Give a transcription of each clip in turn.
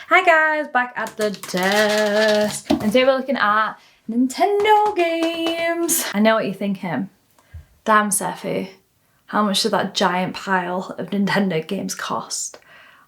Hi guys, back at the desk. And today we're looking at Nintendo games. I know what you're thinking. Damn, Seffi, how much did that giant pile of Nintendo games cost?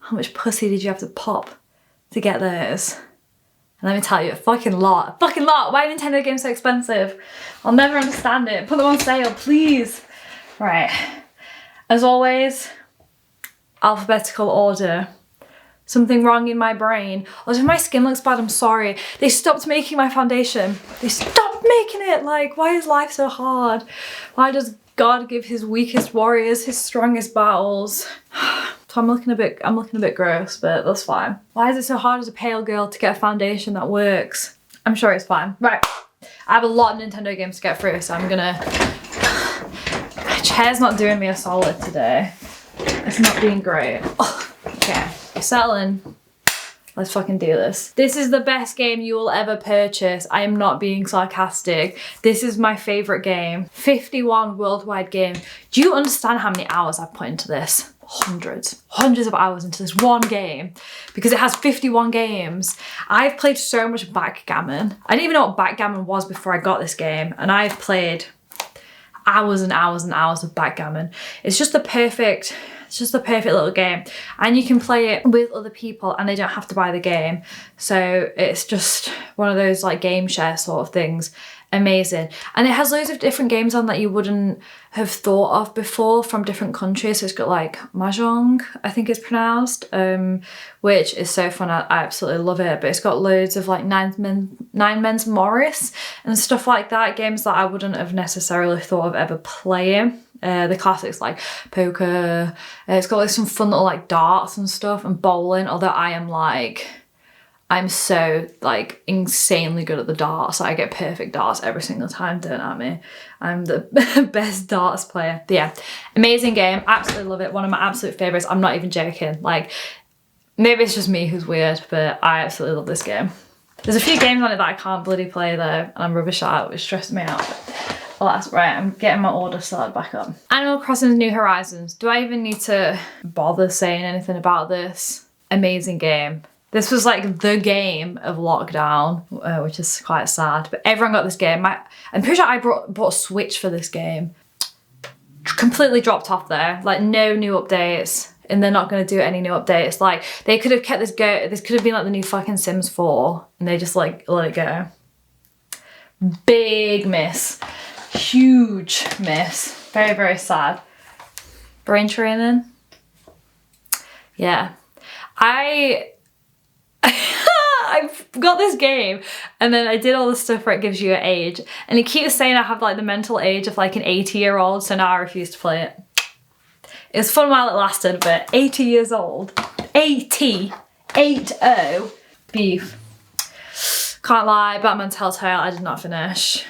How much pussy did you have to pop to get those? And let me tell you, a fucking lot. A fucking lot. Why are Nintendo games so expensive? I'll never understand it. Put them on sale, please. Right. As always, alphabetical order. Something wrong in my brain. Also, if my skin looks bad, I'm sorry. They stopped making my foundation. They stopped making it. Like, why is life so hard? Why does God give his weakest warriors his strongest battles? So I'm looking a bit gross, but that's fine. Why is it so hard as a pale girl to get a foundation that works? I'm sure it's fine. Right, I have a lot of Nintendo games to get through, so I'm gonna... My chair's not doing me a solid today. It's not being great. Oh, okay, settle in. Let's fucking do this. This is the best game you will ever purchase. I am not being sarcastic. This is my favorite game. 51 worldwide game. Do you understand how many hours I've put into this? Hundreds of hours into this one game because it has 51 games. I've played so much backgammon. I didn't even know what backgammon was before I got this game, and I've played hours and hours and hours of backgammon. It's just the perfect little game, and you can play it with other people and they don't have to buy the game. So it's just one of those like game share sort of things. Amazing. And it has loads of different games on that you wouldn't have thought of before from different countries. So it's got like Mahjong, I think it's pronounced, which is so fun. I absolutely love it. But it's got loads of like Nine Men's Morris and stuff like that. Games that I wouldn't have necessarily thought of ever playing. The classics like poker. It's got like some fun little like darts and stuff, and bowling, although I'm so like insanely good at the darts. I get perfect darts every single time, don't at me. I'm the best darts player. But yeah, amazing game, absolutely love it. One of my absolute favorites. I'm not even joking. Like, maybe it's just me who's weird, but I absolutely love this game. There's a few games on it that I can't bloody play though, and I'm rubbish at it, which stresses me out. Well, that's right, I'm getting my order started back up. Animal Crossing New Horizons. Do I even need to bother saying anything about this? Amazing game. This was like the game of lockdown, which is quite sad, but everyone got this game. I'm pretty sure I bought a Switch for this game. Completely dropped off there, like no new updates, and they're not gonna do any new updates. Like, they could have kept this go, this could have been like the new fucking Sims 4, and they just like let it go. Big miss, huge miss, very, very sad. Brain training, yeah. I've got this game, and then I did all the stuff where it gives you an age, and it keeps saying I have like the mental age of like an 80-year-old, so now I refuse to play it. It was fun while it lasted, but 80 years old, 80, 8-0, beef. Can't lie, Batman Telltale, I did not finish.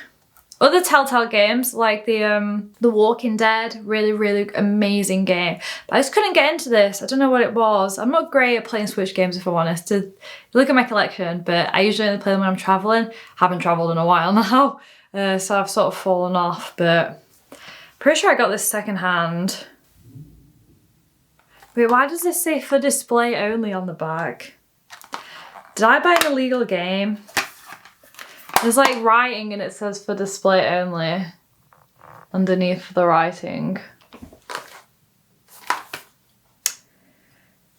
Other Telltale games, like the Walking Dead, really, really amazing game. But I just couldn't get into this. I don't know what it was. I'm not great at playing Switch games, if I'm honest. To look at my collection, but I usually only play them when I'm traveling. Haven't traveled in a while now, so I've sort of fallen off. But pretty sure I got this secondhand. Wait, why does this say for display only on the back? Did I buy an illegal game? There's like writing and it says for display only underneath the writing.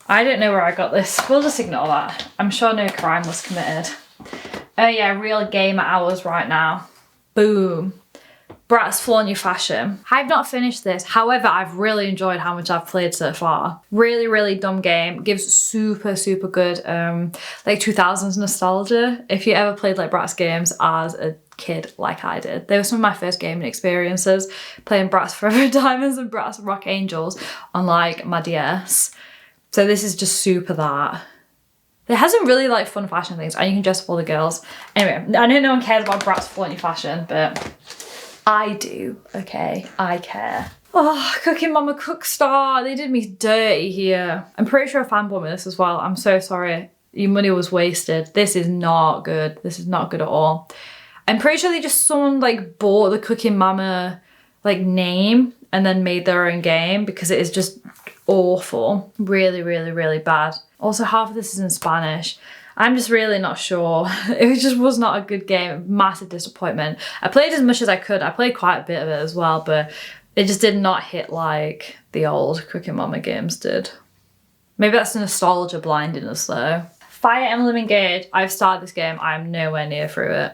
I don't know where I got this. We'll just ignore that. I'm sure no crime was committed. Oh yeah, real gamer hours right now. Boom. Bratz Flaunt Your Fashion. I've not finished this. However, I've really enjoyed how much I've played so far. Really, really dumb game. Gives super, super good like 2000s nostalgia. If you ever played like Bratz games as a kid like I did. They were some of my first gaming experiences, playing Bratz Forever Diamonds and Bratz Rock Angels on like my DS. So this is just super that. It has some really like fun fashion things, and you can dress up all the girls. Anyway, I know no one cares about Bratz Flaunt Your Fashion, but I do, okay? I care. Oh, Cooking Mama Cookstar. They did me dirty here. I'm pretty sure I fanboyed with this as well. I'm so sorry. Your money was wasted. This is not good. This is not good at all. I'm pretty sure someone like bought the Cooking Mama like name and then made their own game because it is just awful. Really, really, really bad. Also, half of this is in Spanish. I'm just really not sure. It just was not a good game. Massive disappointment. I played as much as I could. I played quite a bit of it as well, but it just did not hit like the old Cricket Mama games did. Maybe that's nostalgia blinding us though. Fire Emblem Engage. I've started this game. I'm nowhere near through it.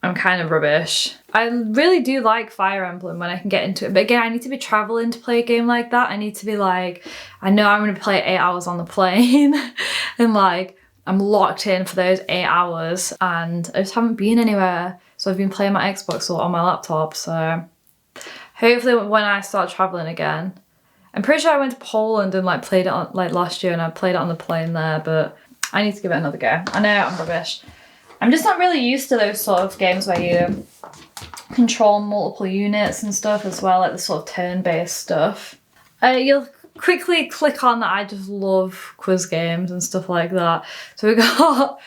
I'm kind of rubbish. I really do like Fire Emblem when I can get into it. But again, I need to be traveling to play a game like that. I need to be like, I know I'm going to play 8 hours on the plane. And like, I'm locked in for those 8 hours. And I just haven't been anywhere. So I've been playing my Xbox or on my laptop. So hopefully when I start traveling again. I'm pretty sure I went to Poland and like played it on like last year and I played it on the plane there. But I need to give it another go. I know I'm rubbish. I'm just not really used to those sort of games where you control multiple units and stuff as well, like the sort of turn-based stuff. You'll quickly click on that I just love quiz games and stuff like that. So we got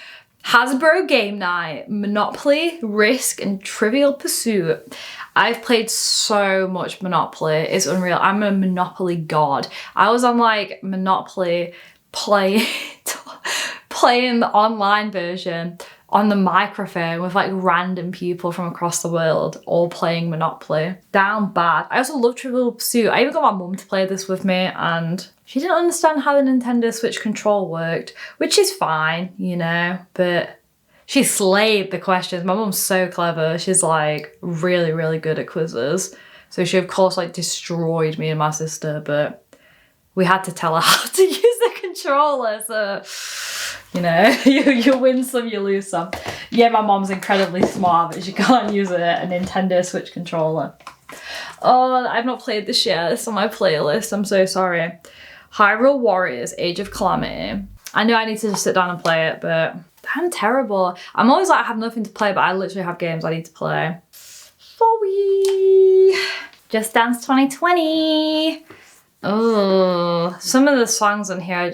Hasbro Game Night, Monopoly, Risk, and Trivial Pursuit. I've played so much Monopoly, it's unreal. I'm a Monopoly god. I was on like Monopoly playing the online version on the microphone with like random people from across the world all playing Monopoly. Down bad. I also love Trivial Pursuit. I even got my mum to play this with me and she didn't understand how the Nintendo Switch control worked, which is fine, you know, but she slayed the questions. My mum's so clever. She's like really, really good at quizzes. So she of course like destroyed me and my sister, but we had to tell her how to use the controller, so you know, you win some, you lose some. Yeah, my mom's incredibly smart, but she can't use a Nintendo Switch controller. Oh, I've not played this yet. It's on my playlist. I'm so sorry. Hyrule Warriors, Age of Calamity. I know I need to just sit down and play it, but I'm terrible. I'm always like, I have nothing to play, but I literally have games I need to play. Sorry. Just Dance 2020. Oh, some of the songs on here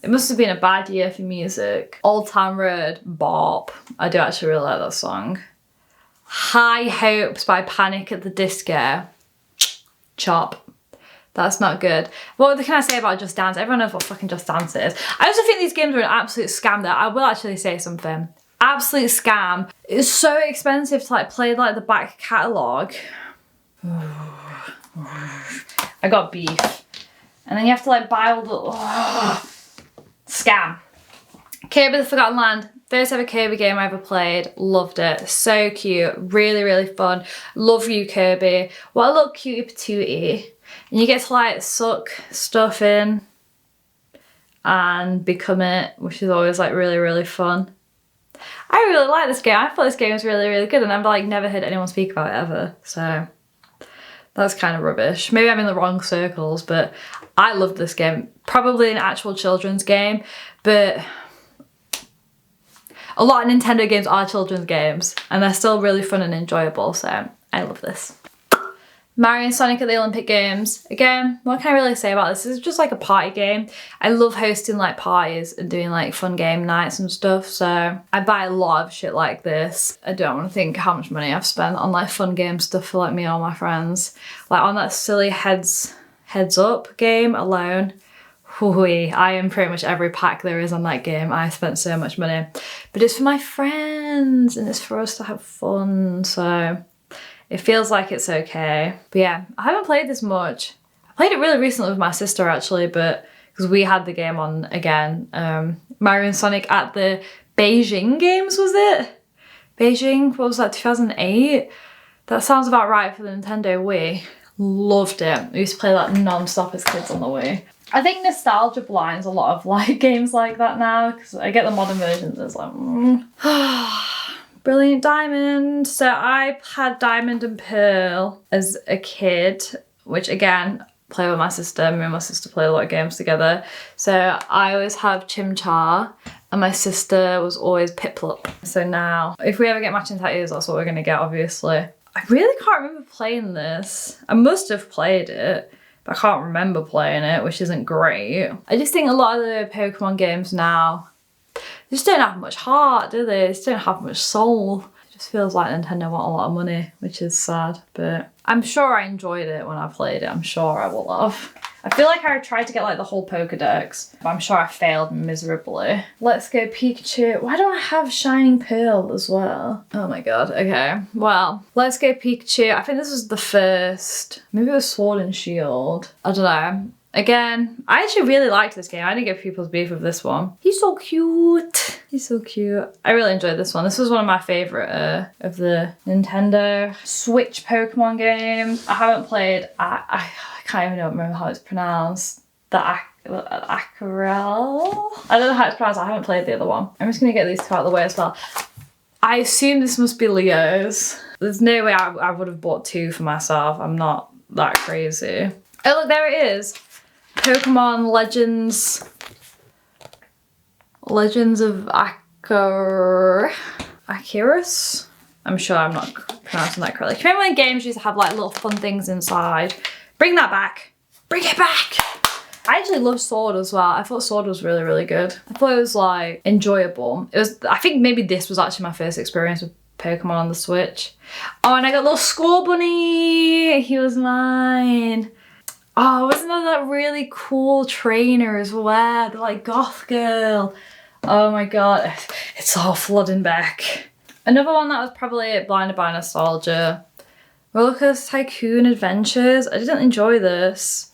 it must have been a bad year for music. Old Town Road, bop. I do actually really like that song. High Hopes by Panic at the Disco. Chop. That's not good. What can I say about Just Dance? Everyone knows what fucking Just Dance is. I also think these games are an absolute scam though. I will actually say something. Absolute scam. It's so expensive to like play like the back catalogue. I got beef. And then you have to like buy all the... Scam. Kirby the Forgotten Land. First ever Kirby game I ever played. Loved it. So cute. Really, really fun. Love you, Kirby. What a little cutie patootie. And you get to like suck stuff in and become it, which is always like really, really fun. I really like this game. I thought this game was really, really good and I've like never heard anyone speak about it ever. So that's kind of rubbish. Maybe I'm in the wrong circles, but I love this game. Probably an actual children's game, but a lot of Nintendo games are children's games and they're still really fun and enjoyable, so I love this. Mario and Sonic at the Olympic Games. Again, what can I really say about this? It's just like a party game. I love hosting like parties and doing like fun game nights and stuff, so I buy a lot of shit like this. I don't want to think how much money I've spent on like fun game stuff for like me and all my friends. Like on that silly Heads Up game alone. I am pretty much every pack there is on that game. I spent so much money. But it's for my friends and it's for us to have fun, so it feels like it's okay. But yeah, I haven't played this much. I played it really recently with my sister actually, but because we had the game on again. Mario and Sonic at the Beijing Games, was it? Beijing, what was that, 2008? That sounds about right for the Nintendo Wii. Loved it. We used to play that non-stop as kids on the Wii. I think nostalgia blinds a lot of like games like that now, because I get the modern versions and it's like, Brilliant Diamond. So I had Diamond and Pearl as a kid, which again, play with my sister. Me and my sister play a lot of games together. So I always have Chimchar and my sister was always Piplup. So now, if we ever get matching tattoos, that's what we're gonna get, obviously. I really can't remember playing this. I must have played it, but I can't remember playing it, which isn't great. I just think a lot of the Pokemon games now, they just don't have much heart, do they? They just don't have much soul. It just feels like Nintendo want a lot of money, which is sad, but I'm sure I enjoyed it when I played it. I'm sure I will have. I feel like I tried to get like the whole Pokedex, but I'm sure I failed miserably. Let's Go Pikachu. Why don't I have Shining Pearl as well? Oh my god, okay. Well, Let's Go Pikachu. I think this was the first. Maybe it was Sword and Shield. I don't know. Again, I actually really liked this game. I didn't get people's beef with this one. He's so cute. He's so cute. I really enjoyed this one. This was one of my favourite of the Nintendo Switch Pokemon games. I haven't played, I can't even remember how it's pronounced. The Acarel? I don't know how it's pronounced. I haven't played the other one. I'm just going to get these two out of the way as well. I assume this must be Leo's. There's no way I would have bought two for myself. I'm not that crazy. Oh look, there it is. Pokemon Legends of Arceus? I'm sure I'm not pronouncing that correctly. Remember when games used to have like little fun things inside? Bring that back. Bring it back. I actually love Sword as well. I thought Sword was really, really good. I thought it was like enjoyable. It was, I think maybe this was actually my first experience with Pokemon on the Switch. Oh, and I got little Score Bunny. He was mine. Oh, wasn't that really cool trainer as well? The like goth girl. Oh my god, it's all flooding back. Another one that was probably Blinded by Nostalgia. Rollercoaster Tycoon Adventures. I didn't enjoy this.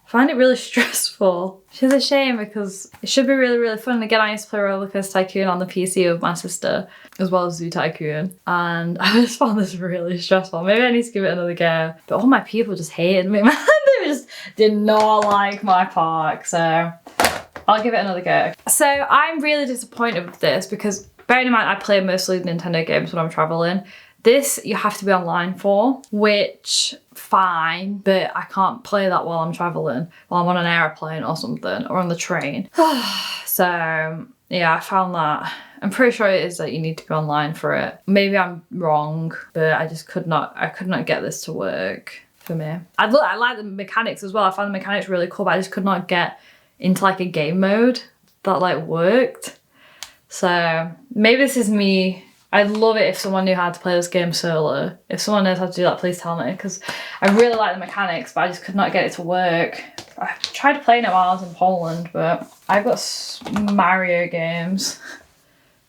I find it really stressful. Which is a shame because it should be really, really fun. Again, I used to play Rollercoaster Tycoon on the PC with my sister, as well as Zoo Tycoon. And I just found this really stressful. Maybe I need to give it another go. But all my people just hated me, man. They just did not like my park. So I'll give it another go. So I'm really disappointed with this because bearing in mind I play mostly Nintendo games when I'm traveling. This you have to be online for, which fine, but I can't play that while I'm traveling, while I'm on an airplane or something, or on the train. So yeah, I found that. I'm pretty sure it is that you need to be online for it. Maybe I'm wrong, but I just could not get this to work for me. I like the mechanics as well. I found the mechanics really cool, but I just could not get into like a game mode that like worked. So maybe this is me. I'd love it if someone knew how to play this game solo. If someone knows how to do that, please tell me, because I really like the mechanics, but I just could not get it to work. I tried playing it while I was in Poland, but I've got Mario games.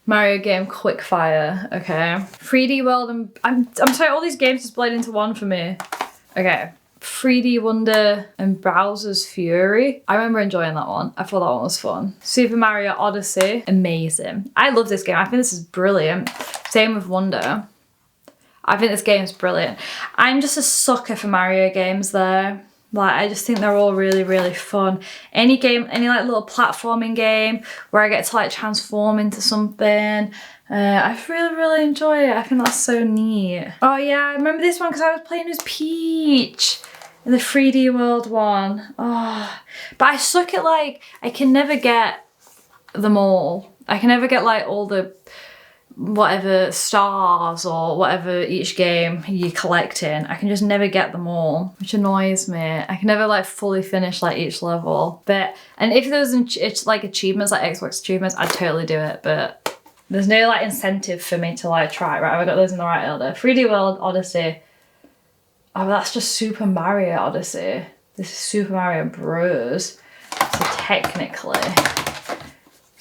Mario game Quickfire, okay. 3D World and I'm sorry, all these games just blend into one for me. Okay. 3D Wonder and Bowser's Fury. I remember enjoying that one. I thought that one was fun. Super Mario Odyssey, amazing. I love this game. I think this is brilliant. Same with Wonder. I think this game is brilliant. I'm just a sucker for Mario games though. Like, I just think they're all really, really fun. Any game, any like little platforming game where I get to like transform into something. I really, really enjoy it. I think that's so neat. Oh yeah, I remember this one because I was playing as Peach in the 3D World one. Oh, but I suck at like, I can never get them all. I can never get like all the whatever stars or whatever each game you collect in. I can just never get them all, which annoys me. I can never like fully finish like each level. But, and if there was like achievements, like Xbox achievements, I'd totally do it. But there's no like incentive for me to like try. Right, have I got those in the right order? 3D World Odyssey. Oh, that's just Super Mario Odyssey. This is Super Mario Bros. So technically,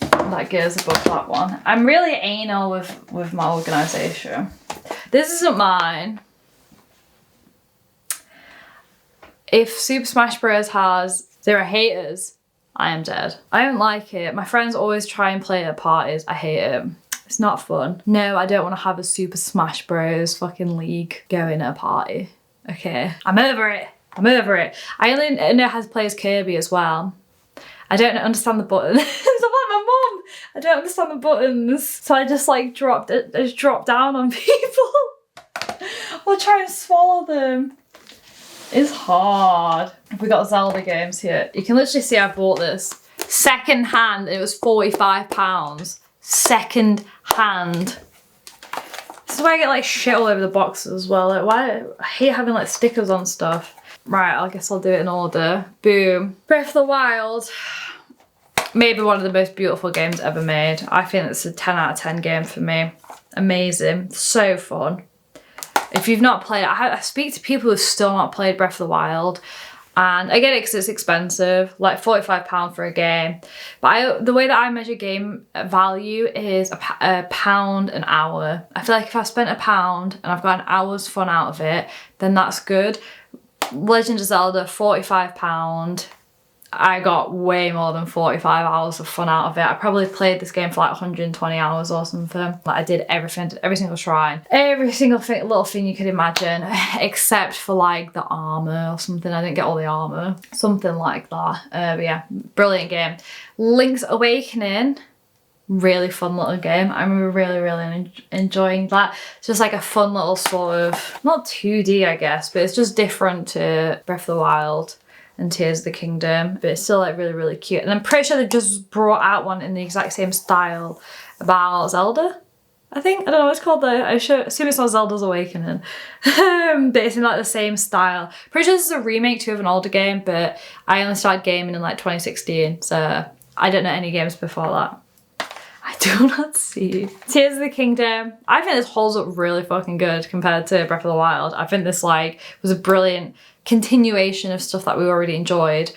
that goes above that one. I'm really anal with my organisation. This isn't mine. If Super Smash Bros has 0 haters, I am dead. I don't like it. My friends always try and play it at parties. I hate it. It's not fun. No, I don't want to have a Super Smash Bros fucking league going at a party. Okay, I'm over it. I'm over it. I only know how to play as Kirby as well. I don't understand the buttons. I'm like my mum. I don't understand the buttons. So I just like drop down on people or try and swallow them. It's hard. We got Zelda games here. You can literally see I bought this second hand. It was £45. Second hand. This is why I get like shit all over the boxes as well. Like, why? I hate having like stickers on stuff. Right, I guess I'll do it in order. Boom. Breath of the Wild. Maybe one of the most beautiful games ever made. I think it's a 10 out of 10 game for me. Amazing. So fun. If you've not played it, I speak to people who've still not played Breath of the Wild. And I get it because it's expensive, like £45 for a game. But the way that I measure game value is a pound an hour. I feel like if I spent £1 and I've got an hour's fun out of it, then that's good. Legend of Zelda, £45. I got way more than 45 hours of fun out of it. I probably played this game for like 120 hours or something. Like I did everything, every single shrine, every single little thing you could imagine, except for like the armor or something. I didn't get all the armor, something like that. But yeah, brilliant game. Link's Awakening, really fun little game. I remember really enjoying that. It's just like a fun little sort of, not 2D I guess, but it's just different to Breath of the Wild and Tears of the Kingdom, but it's still like really cute. And I'm pretty sure they just brought out one in the exact same style about Zelda, I think. I don't know what it's called though. I assume it's not Zelda's Awakening. But it's in like the same style. Pretty sure this is a remake too of an older game, but I only started gaming in like 2016, so I don't know any games before that. I do not see. Tears of the Kingdom. I think this holds up really fucking good compared to Breath of the Wild. I think this like was a brilliant continuation of stuff that we already enjoyed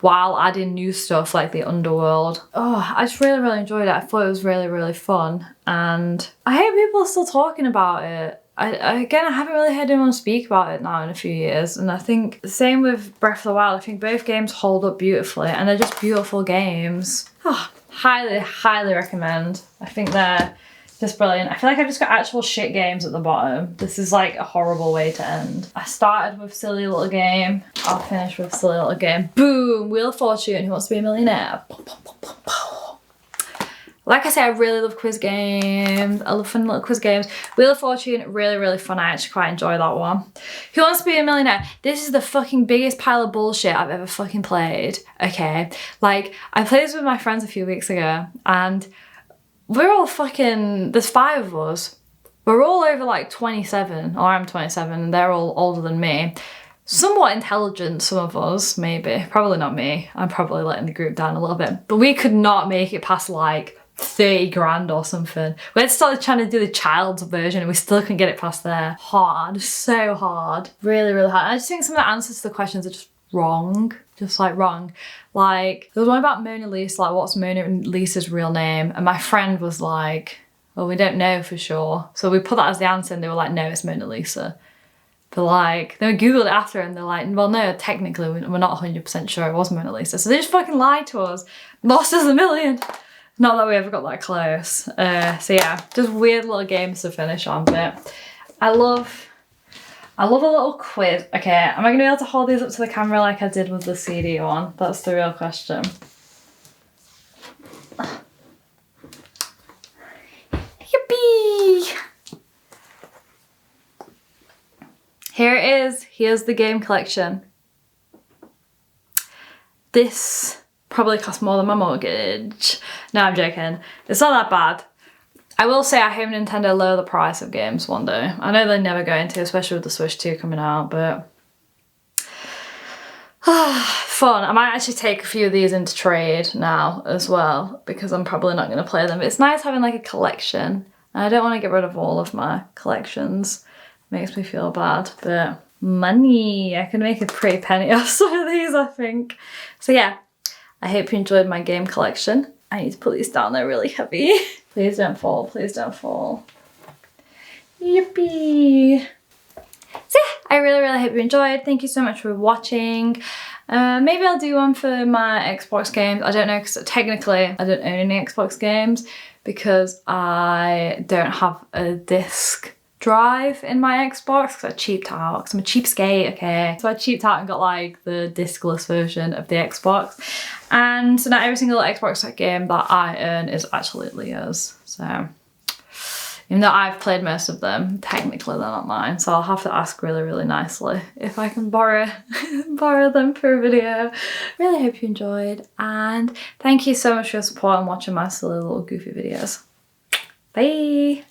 while adding new stuff like the Underworld. Oh, I just really enjoyed it. I thought it was really fun, and I hope people are still talking about it. I haven't really heard anyone speak about it now in a few years, and I think the same with Breath of the Wild. I think both games hold up beautifully, and they're just beautiful games. Oh, highly recommend. I think they're just brilliant. I feel like I've just got actual shit games at the bottom. This is like a horrible way to end. I started with Silly Little Game. I'll finish with Silly Little Game. Boom! Wheel of Fortune, Who Wants to Be a Millionaire? Like I say, I really love quiz games. I love fun little quiz games. Wheel of Fortune, really fun. I actually quite enjoy that one. Who Wants to Be a Millionaire? This is the fucking biggest pile of bullshit I've ever fucking played. Okay, like I played this with my friends a few weeks ago, and we're all fucking, there's 5 of us. We're all over like 27, or I'm 27, and they're all older than me. Somewhat intelligent, some of us, maybe. Probably not me. I'm probably letting the group down a little bit. But we could not make it past like 30 grand or something. We had started trying to do the child's version and we still couldn't get it past there. Hard, so hard. Really hard. I just think some of the answers to the questions are just wrong. Just like wrong. Like, there was one about Mona Lisa, like what's Mona Lisa's real name? And my friend was like, well, we don't know for sure. So we put that as the answer and they were like, no, it's Mona Lisa. But like, then we Googled it after and they're like, well, no, technically we're not 100% sure it was Mona Lisa. So they just fucking lied to us. Lost us a million. Not that we ever got that close. So yeah, just weird little games to finish on, but I love a little quiz. Okay, am I gonna be able to hold these up to the camera like I did with the CD one? That's the real question. Yippee! Here it is. Here's the game collection. This probably cost more than my mortgage. No, I'm joking. It's not that bad. I will say I hope Nintendo lower the price of games one day. I know they're never going to, especially with the Switch 2 coming out, but fun. I might actually take a few of these into trade now as well, because I'm probably not going to play them. But it's nice having like a collection. And I don't want to get rid of all of my collections. Makes me feel bad, but money. I can make a pretty penny off some of these, I think. So yeah, I hope you enjoyed my game collection. I need to put these down, they're really heavy. Please don't fall, please don't fall. Yippee! So yeah, I really hope you enjoyed. Thank you so much for watching. Maybe I'll do one for my Xbox games. I don't know, because technically I don't own any Xbox games because I don't have a disc drive in my Xbox because I cheaped out, because I'm a cheapskate, okay? So I cheaped out and got like the discless version of the Xbox. And so now every single Xbox game that I own is actually Leo's. So even though I've played most of them, technically they're not mine. So I'll have to ask really nicely if I can borrow them for a video. Really hope you enjoyed, and thank you so much for your support and watching my silly little goofy videos. Bye!